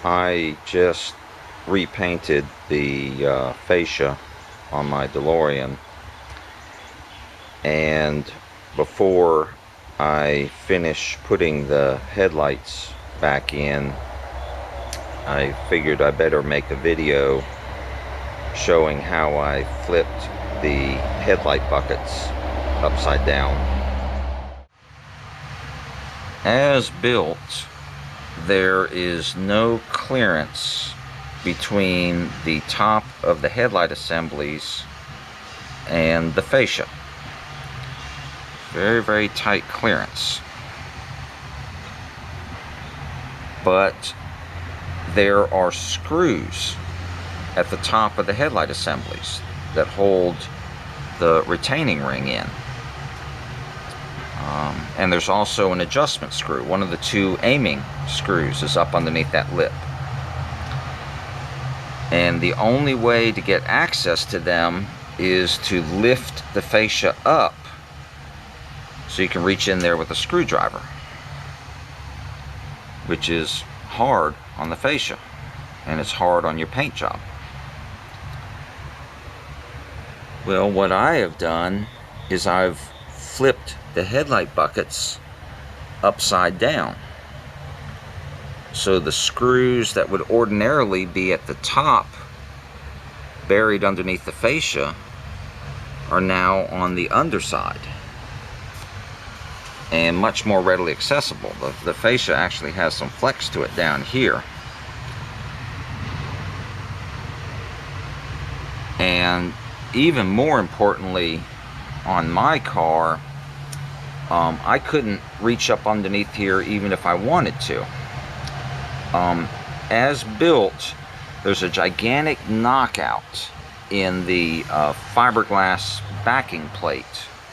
I just repainted the fascia on my DeLorean, and before I finish putting the headlights back in, I figured I better make a video showing how I flipped the headlight buckets upside down. As built, there is no clearance between the top of the headlight assemblies and the fascia. Very, very tight clearance. But there are screws at the top of the headlight assemblies that hold the retaining ring in. And there's also an adjustment screw. One of the two aiming screws is up underneath that lip. And the only way to get access to them is to lift the fascia up so you can reach in there with a screwdriver, which is hard on the fascia, and it's hard on your paint job. Well, what I have done is I've flipped the headlight buckets upside down. So the screws that would ordinarily be at the top, buried underneath the fascia, are now on the underside and much more readily accessible. The fascia actually has some flex to it down here. And even more importantly, on my car, I couldn't reach up underneath here even if I wanted to. As built, there's a gigantic knockout in the fiberglass backing plate,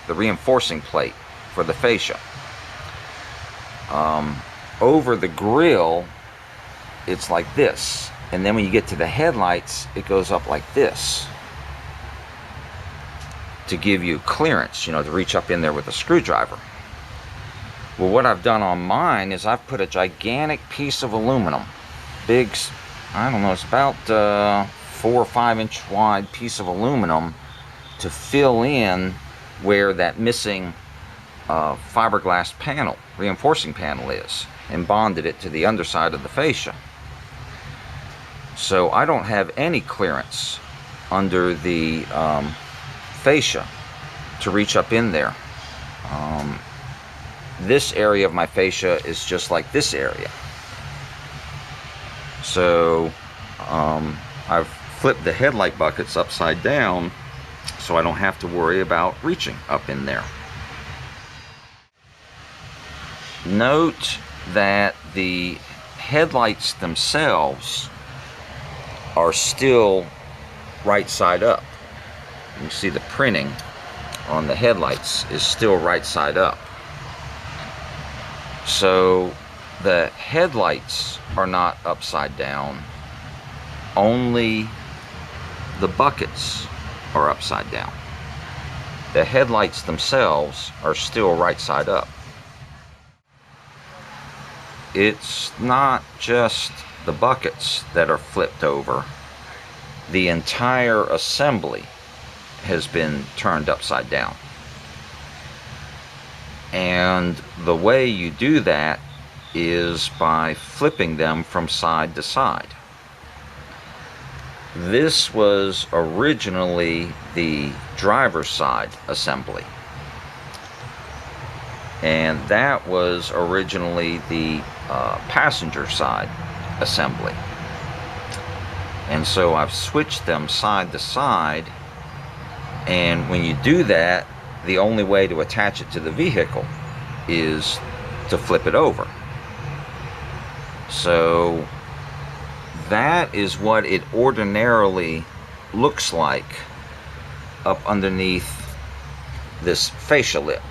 the reinforcing plate for the fascia. Over the grill, it's like this, and then when you get to the headlights, it goes up like this to give you clearance, to reach up in there with a screwdriver. Well, what I've done on mine is I've put a gigantic piece of aluminum, big, I don't know, it's about 4 or 5 inch wide piece of aluminum, to fill in where that missing fiberglass panel, reinforcing panel is, and bonded it to the underside of the fascia. So I don't have any clearance under the fascia to reach up in there. This area of my fascia is just like this area. So I've flipped the headlight buckets upside down so I don't have to worry about reaching up in there. Note that the headlights themselves are still right side up. You see the printing on the headlights is still right side up. So the headlights are not upside down, only the buckets are upside down. The headlights themselves are still right side up. It's not just the buckets that are flipped over. The entire assembly has been turned upside down. And the way you do that is by flipping them from side to side. This was originally the driver's side assembly, and that was originally the passenger side assembly. And so I've switched them side to side, and when you do that, the only way to attach it to the vehicle is to flip it over. So that is what it ordinarily looks like up underneath this fascia lip.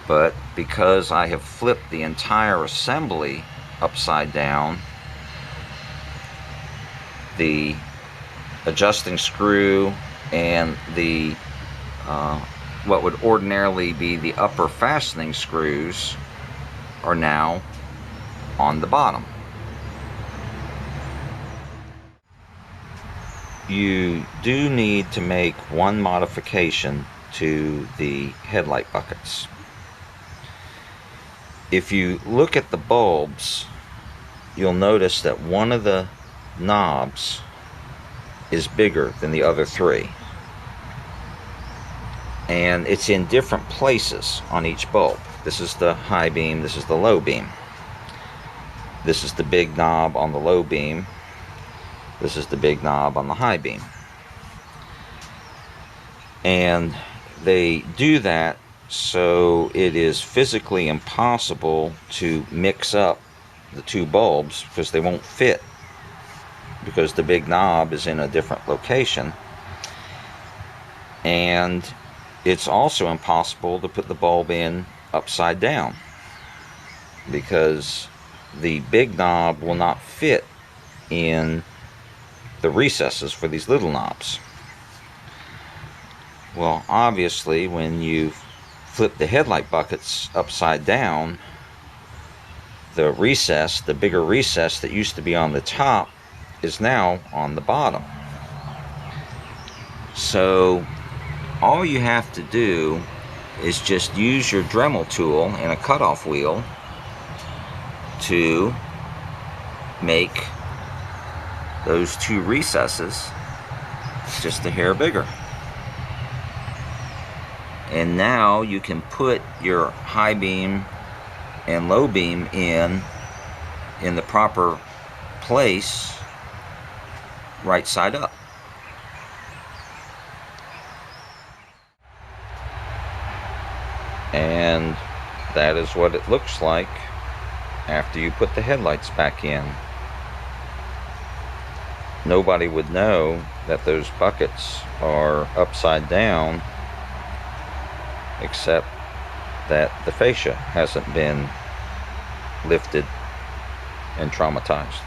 But because I have flipped the entire assembly upside down, the adjusting screw and the what would ordinarily be the upper fastening screws are now on the bottom. you do need to make one modification to the headlight buckets. If you look at the bulbs, you'll notice that one of the knobs is bigger than the other three, and it's in different places on each bulb. This is the high beam, this is the low beam. This is the big knob on the low beam, this is the big knob on the high beam. And they do that so it is physically impossible to mix up the two bulbs, because they won't fit, because the big knob is in a different location. And it's also impossible to put the bulb in upside down, because the big knob will not fit in the recesses for these little knobs. Well, obviously, when you flip the headlight buckets upside down, the recess, the bigger recess that used to be on the top, is now on the bottom. So all you have to do is just use your Dremel tool and a cutoff wheel to make those two recesses just a hair bigger. And now you can put your high beam and low beam in the proper place, right side up. And that is what it looks like after you put the headlights back in. Nobody would know that those buckets are upside down, except that the fascia hasn't been lifted and traumatized.